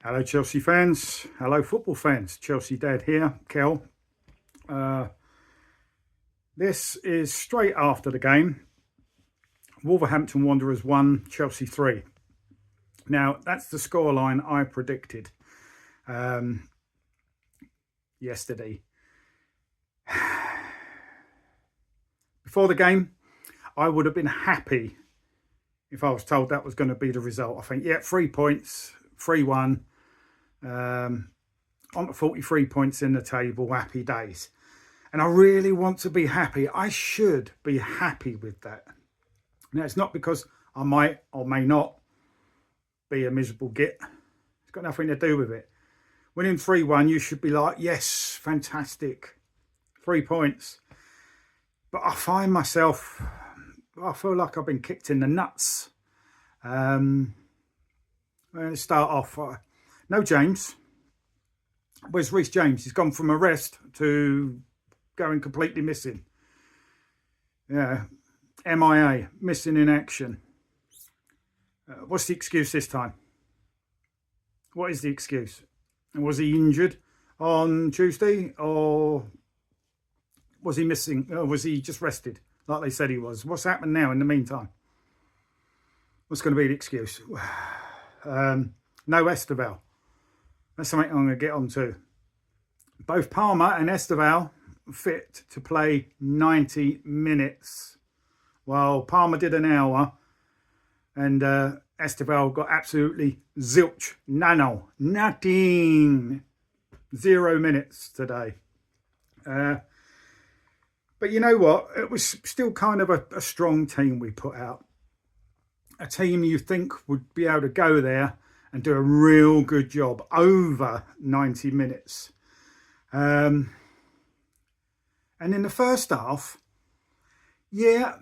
Hello Chelsea fans, hello football fans, Chelsea Dad here, Kel. This is straight after the game. Wolverhampton Wanderers 1, Chelsea 3. Now, that's the scoreline I predicted yesterday. Before the game, I would have been happy if I was told that was going to be the result. I think, yeah, 3 points, 3-1. On to 43 points in the table, happy days. And I really want to be happy. I should be happy with that. Now, it's not because I might or may not be a miserable git. It's got nothing to do with it. Winning 3-1, you should be like, yes, fantastic. 3 points. But I find myself, I feel like I've been kicked in the nuts. I'm going to start off. No James. Where's Reece James? He's gone from arrest to going completely missing. Yeah, MIA, missing in action. What's the excuse this time? What is the excuse? And was he injured on Tuesday, or was he missing? Or was he just rested like they said he was? What's happened now in the meantime? What's going to be the excuse? No Ktbffh. That's something I'm going to get on to. Both Palmer and Ktbffh fit to play 90 minutes. While Palmer did an hour and Ktbffh got absolutely zilch. Nano. Nothing. 0 minutes today. But you know what? It was still kind of a strong team we put out. A team you think would be able to go there and do a real good job over 90 minutes. And in the first half, yeah,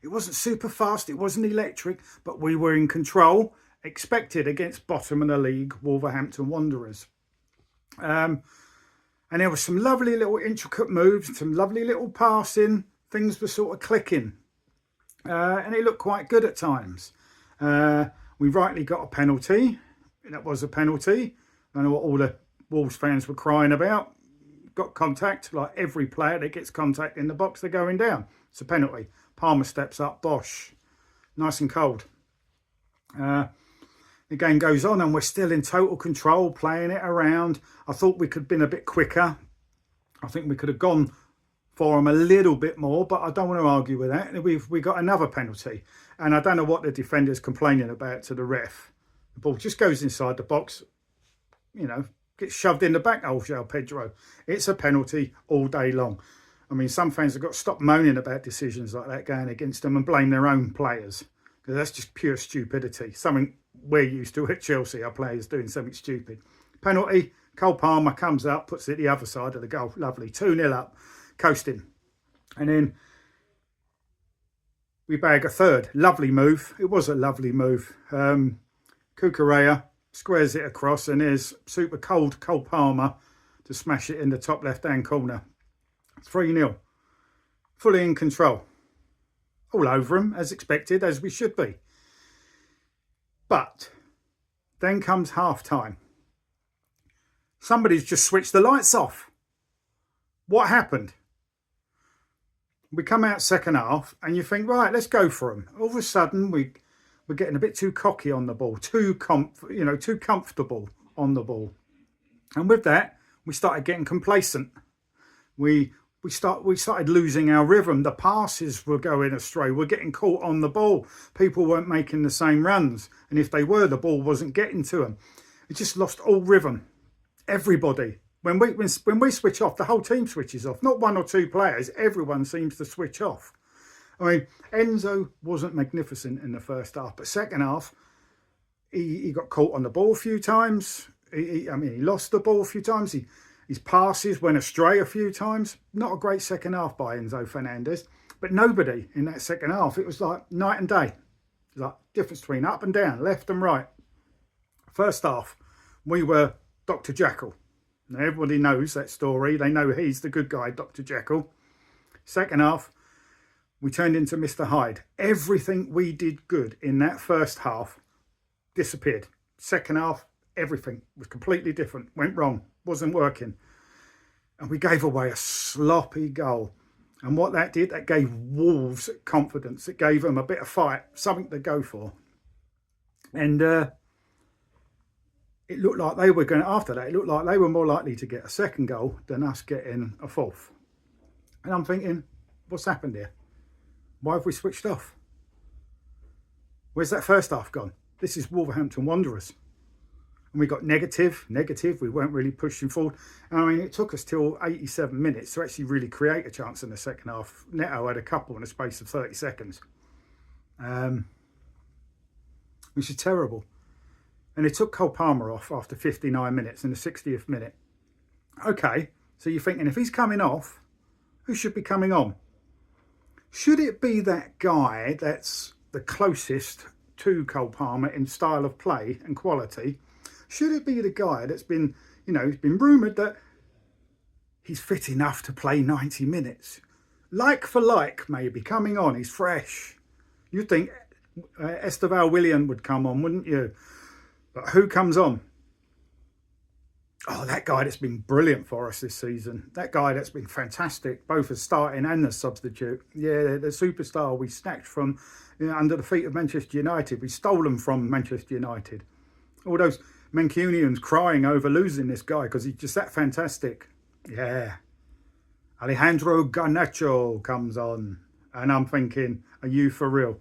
it wasn't super fast, it wasn't electric, but we were in control, expected against bottom of the league, Wolverhampton Wanderers. And there were some lovely little intricate moves, some lovely little passing, things were sort of clicking. And it looked quite good at times. We rightly got a penalty. That was a penalty. I don't know what all the Wolves fans were crying about. Got contact, like every player that gets contact in the box, they're going down. It's a penalty. Palmer steps up, bosh. Nice and cold. The game goes on and we're still in total control, playing it around. I thought we could have been a bit quicker. I think we could have gone for them a little bit more, but I don't want to argue with that. We got another penalty, and I don't know what the defender's complaining about to the ref. The ball just goes inside the box, you know, gets shoved in the back hole, João Pedro. It's a penalty all day long. I mean, some fans have got to stop moaning about decisions like that going against them and blame their own players, because that's just pure stupidity. Something we're used to at Chelsea, our players doing something stupid. Penalty, Cole Palmer comes up, puts it the other side of the goal. Lovely, 2-0 up. Coasting, and then we bag a third. Lovely move. It was a lovely move. Cucurella squares it across, and there's super cold Cole Palmer to smash it in the top left hand corner. 3-0. Fully in control. All over him, as expected, as we should be. But then comes half time. Somebody's just switched the lights off. What happened? We come out second half and you think, right, let's go for them. All of a sudden, we're getting a bit too cocky on the ball, too comfortable on the ball. And with that, we started getting complacent. We started losing our rhythm. The passes were going astray. We're getting caught on the ball. People weren't making the same runs. And if they were, the ball wasn't getting to them. It just lost all rhythm. Everybody. When we switch off, the whole team switches off. Not one or two players. Everyone seems to switch off. I mean, Enzo wasn't magnificent in the first half, but second half, he got caught on the ball a few times. He lost the ball a few times. His passes went astray a few times. Not a great second half by Enzo Fernandez, but nobody in that second half. It was like night and day. It was like difference between up and down, left and right. First half, we were Dr. Jekyll. Now, everybody knows that story. They know he's the good guy, Dr. Jekyll. Second half, we turned into Mr. Hyde. Everything we did good in that first half disappeared. Second half, Everything was completely different. Went wrong. Wasn't working. And we gave away a sloppy goal. And what that did, that gave Wolves confidence. It gave them a bit of fight, something to go for. And it looked like they were going to, after that, it looked like they were more likely to get a second goal than us getting a fourth. And I'm thinking, what's happened here? Why have we switched off? Where's that first half gone? This is Wolverhampton Wanderers. And we got negative. We weren't really pushing forward. And I mean, it took us till 87 minutes to actually really create a chance in the second half. Neto had a couple in a space of 30 seconds. Which is terrible. And it took Cole Palmer off after 59 minutes in the 60th minute. Okay, so you're thinking, if he's coming off, who should be coming on? Should it be that guy that's the closest to Cole Palmer in style of play and quality? Should it be the guy that's been, he's been rumoured that he's fit enough to play 90 minutes? Like for like, maybe, coming on, he's fresh. You'd think Ktbffh Willian would come on, wouldn't you? But who comes on? Oh, that guy that's been brilliant for us this season. That guy that's been fantastic, both as starting and as substitute. Yeah, the superstar we snatched from under the feet of Manchester United. We stole them from Manchester United. All those Mancunians crying over losing this guy because he's just that fantastic. Yeah. Alejandro Garnacho comes on. And I'm thinking, are you for real?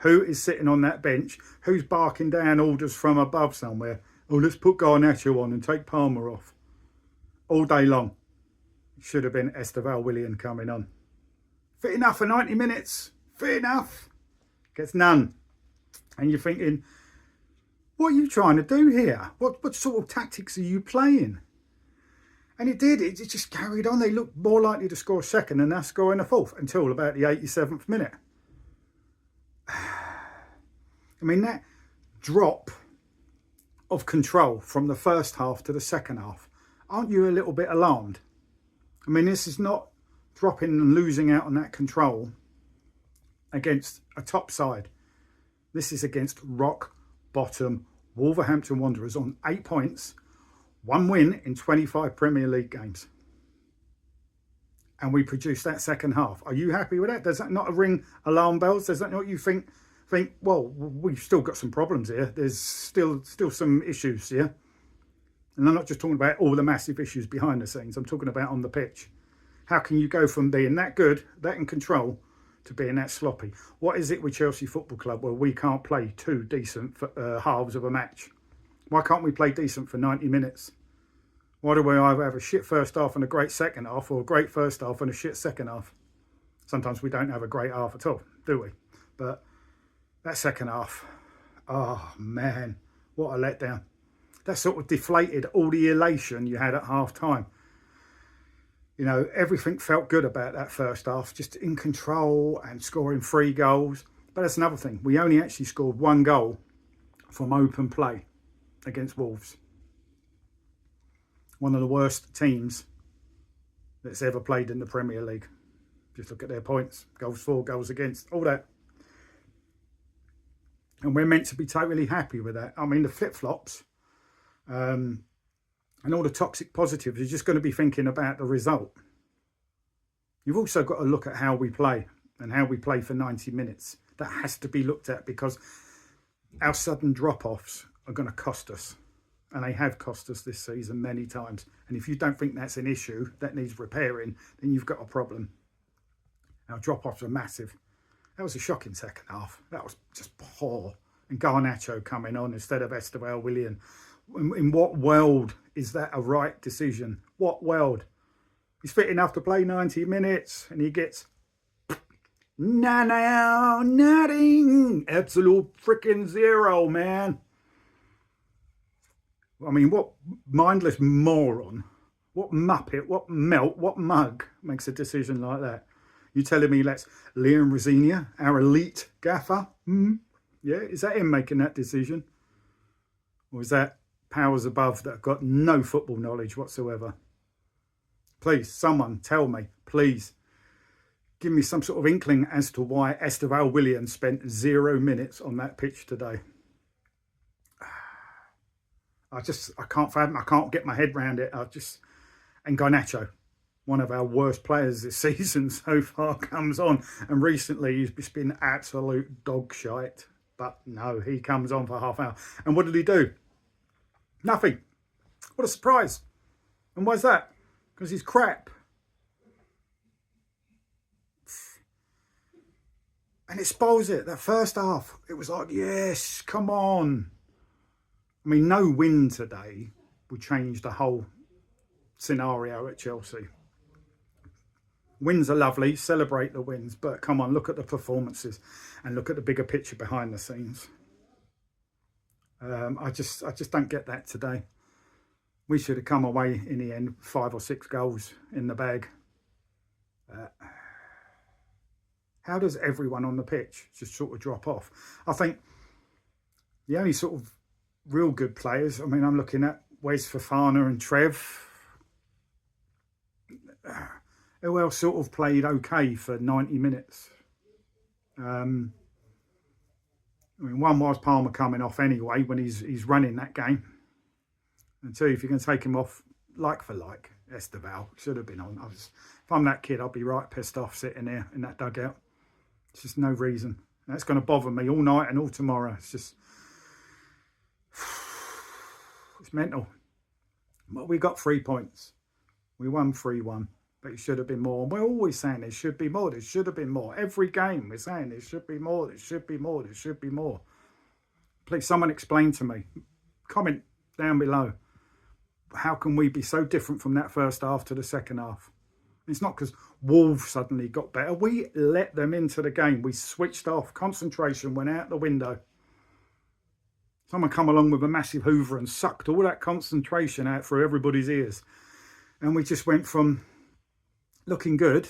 Who is sitting on that bench? Who's barking down orders from above somewhere? Oh, let's put Garnacho on and take Palmer off. All day long. It should have been Ktbffh Willian coming on. Fit enough for 90 minutes? Fit enough? Gets none. And you're thinking, what are you trying to do here? What sort of tactics are you playing? And it did. It just carried on. They looked more likely to score a second than us scoring a fourth until about the 87th minute. I mean, that drop of control from the first half to the second half, aren't you a little bit alarmed? I mean, this is not dropping and losing out on that control against a top side. This is against rock bottom Wolverhampton Wanderers on 8 points, 1 win in 25 Premier League games. And we produced that second half. Are you happy with that? Does that not ring alarm bells? Does that not you think, well, we've still got some problems here. There's still some issues here. And I'm not just talking about all the massive issues behind the scenes. I'm talking about on the pitch. How can you go from being that good, that in control, to being that sloppy? What is it with Chelsea Football Club where we can't play 2 decent halves of a match? Why can't we play decent for 90 minutes? Why do we either have a shit first half and a great second half, or a great first half and a shit second half? Sometimes we don't have a great half at all, do we? But that second half, oh man, what a letdown. That sort of deflated all the elation you had at half time. Everything felt good about that first half, just in control and scoring 3 goals. But that's another thing. We only actually scored 1 goal from open play against Wolves. One of the worst teams that's ever played in the Premier League. Just look at their points, goals for, goals against, all that. And we're meant to be totally happy with that. I mean, the flip-flops and all the toxic positives are just going to be thinking about the result. You've also got to look at how we play and how we play for 90 minutes. That has to be looked at, because our sudden drop-offs are going to cost us. And they have cost us this season many times. And if you don't think that's an issue that needs repairing, then you've got a problem. Our drop-offs are massive. That was a shocking second half. That was just poor. And Garnacho coming on instead of Ktbffh Willian. In what world is that a right decision? What world? He's fit enough to play 90 minutes and he gets nothing. Absolute freaking zero, man. I mean, what mindless moron, what muppet, what melt, what mug makes a decision like that? You telling me that's Liam Rosenior, our elite gaffer? Yeah, is that him making that decision? Or is that powers above that have got no football knowledge whatsoever? Please, someone tell me, please. Give me some sort of inkling as to why Ktbffh Willian spent 0 minutes on that pitch today. I can't fathom, I can't get my head around it. And Garnacho, one of our worst players this season so far, comes on, and recently he's just been absolute dog shite. But no, he comes on for half hour. And what did he do? Nothing. What a surprise. And why's that? Because he's crap. And it spoils it. That first half, it was like, yes, come on. I mean, no win today would change the whole scenario at Chelsea. Wins are lovely, celebrate the wins, but come on, look at the performances and look at the bigger picture behind the scenes. I just don't get that today. We should have come away in the end 5 or 6 goals in the bag. How does everyone on the pitch just sort of drop off? I think the only sort of real good players, I mean, I'm looking at Wes Fofana and Trev. Who else sort of played okay for 90 minutes? I mean, one was Palmer coming off anyway when he's running that game. And 2, if you can take him off like for like, Ktbffh should have been on. If I'm that kid, I'll be right pissed off sitting there in that dugout. It's just no reason. That's going to bother me all night and all tomorrow. It's just, it's mental. But we got 3 points. We won 3-1. But it should have been more. And we're always saying there should be more. There should have been more. Every game we're saying there should be more. There should be more. There should be more. Please, someone explain to me. Comment down below. How can we be so different from that first half to the second half? It's not because Wolves suddenly got better. We let them into the game. We switched off. Concentration went out the window. Someone come along with a massive hoover and sucked all that concentration out through everybody's ears. And we just went from looking good,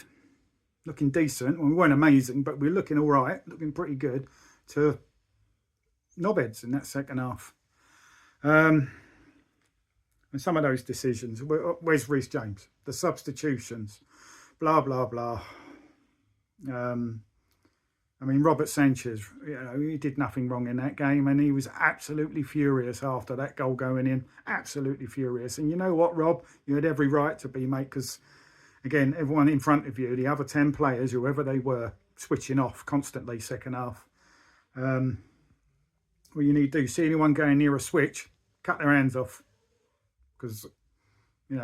looking decent. Well, we weren't amazing, but we were looking all right, looking pretty good, to knobheads in that second half. And some of those decisions, where's Reece James? The substitutions, blah, blah, blah. I mean, Robert Sanchez, he did nothing wrong in that game, and he was absolutely furious after that goal going in. Absolutely furious. And you know what, Rob? You had every right to be, mate, because, again, everyone in front of you, the other 10 players, whoever they were, switching off constantly second half. What you need to do, see anyone going near a switch, cut their hands off. Because,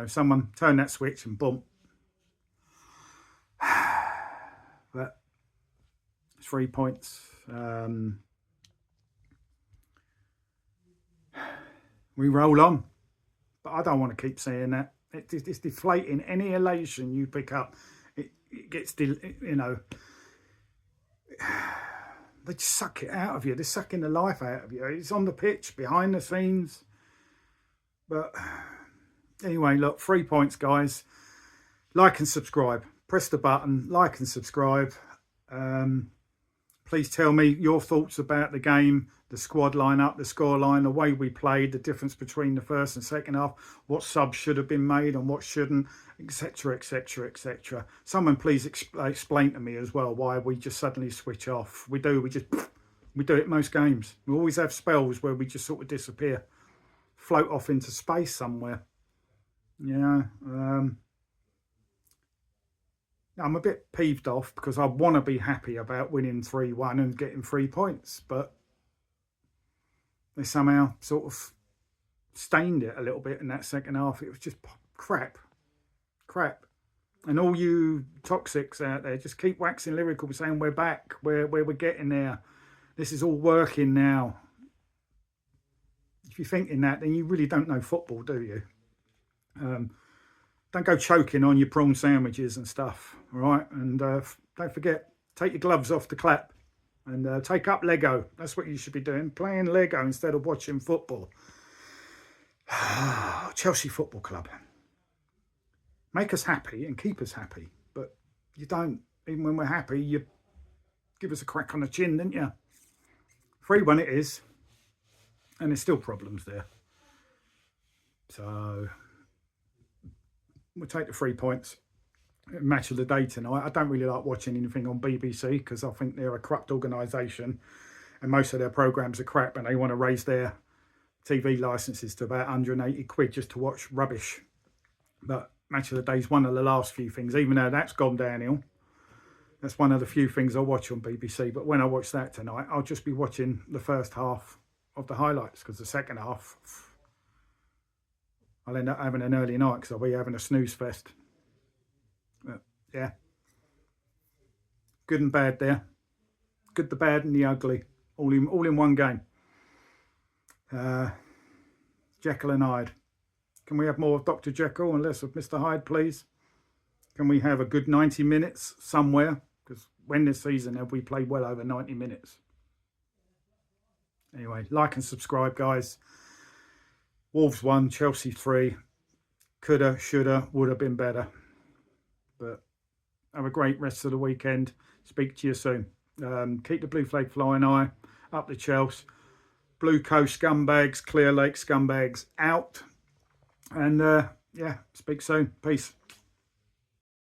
someone turned that switch and boom. But 3 points. We roll on. But I don't want to keep saying that. It's deflating. Any elation you pick up, it gets, they just suck it out of you. They're sucking the life out of you. It's on the pitch, behind the scenes. But anyway, look, 3 points, guys. Like and subscribe. Press the button, like and subscribe. Please tell me your thoughts about the game, the squad lineup, the score line, the way we played, the difference between the first and second half, what subs should have been made and what shouldn't, etc, etc, etc. Someone please explain to me as well why we just suddenly switch off. We do it most games. We always have spells where we just sort of disappear. Float off into space somewhere. I'm a bit peeved off because I want to be happy about winning 3-1 and getting 3 points, but they somehow sort of stained it a little bit in that second half. It was just crap. And all you toxics out there, just keep waxing lyrical, saying we're back, we're getting there. This is all working now. If you're thinking that, then you really don't know football, do you? Don't go choking on your prawn sandwiches and stuff, all right? And don't forget, take your gloves off to clap and take up Lego. That's what you should be doing, playing Lego instead of watching football. Chelsea Football Club. Make us happy and keep us happy, but you don't. Even when we're happy, you give us a crack on the chin, didn't you? 3-1 it is. And there's still problems there. So we'll take the 3 points. Match of the day tonight. I don't really like watching anything on BBC because I think they're a corrupt organisation and most of their programmes are crap and they want to raise their TV licenses to about 180 quid just to watch rubbish. But Match of the Day is one of the last few things, even though that's gone downhill. That's one of the few things I watch on BBC. But when I watch that tonight, I'll just be watching the first half of the highlights, because the second half, I'll end up having an early night because I'll be having a snooze fest. But yeah, good and bad there. Good, the bad and the ugly, all in one game. Jekyll and Hyde. Can we have more of Dr. Jekyll and less of Mr. Hyde, please? Can we have a good 90 minutes somewhere? Because when this season have we played well over 90 minutes? Anyway, like and subscribe, guys. Wolves 1, Chelsea 3. Coulda, shoulda, would have been better. But have a great rest of the weekend. Speak to you soon. Keep the blue flag flying high. Up the Chelsea. Blueco scumbags, Clear Lake scumbags out. And yeah, speak soon. Peace.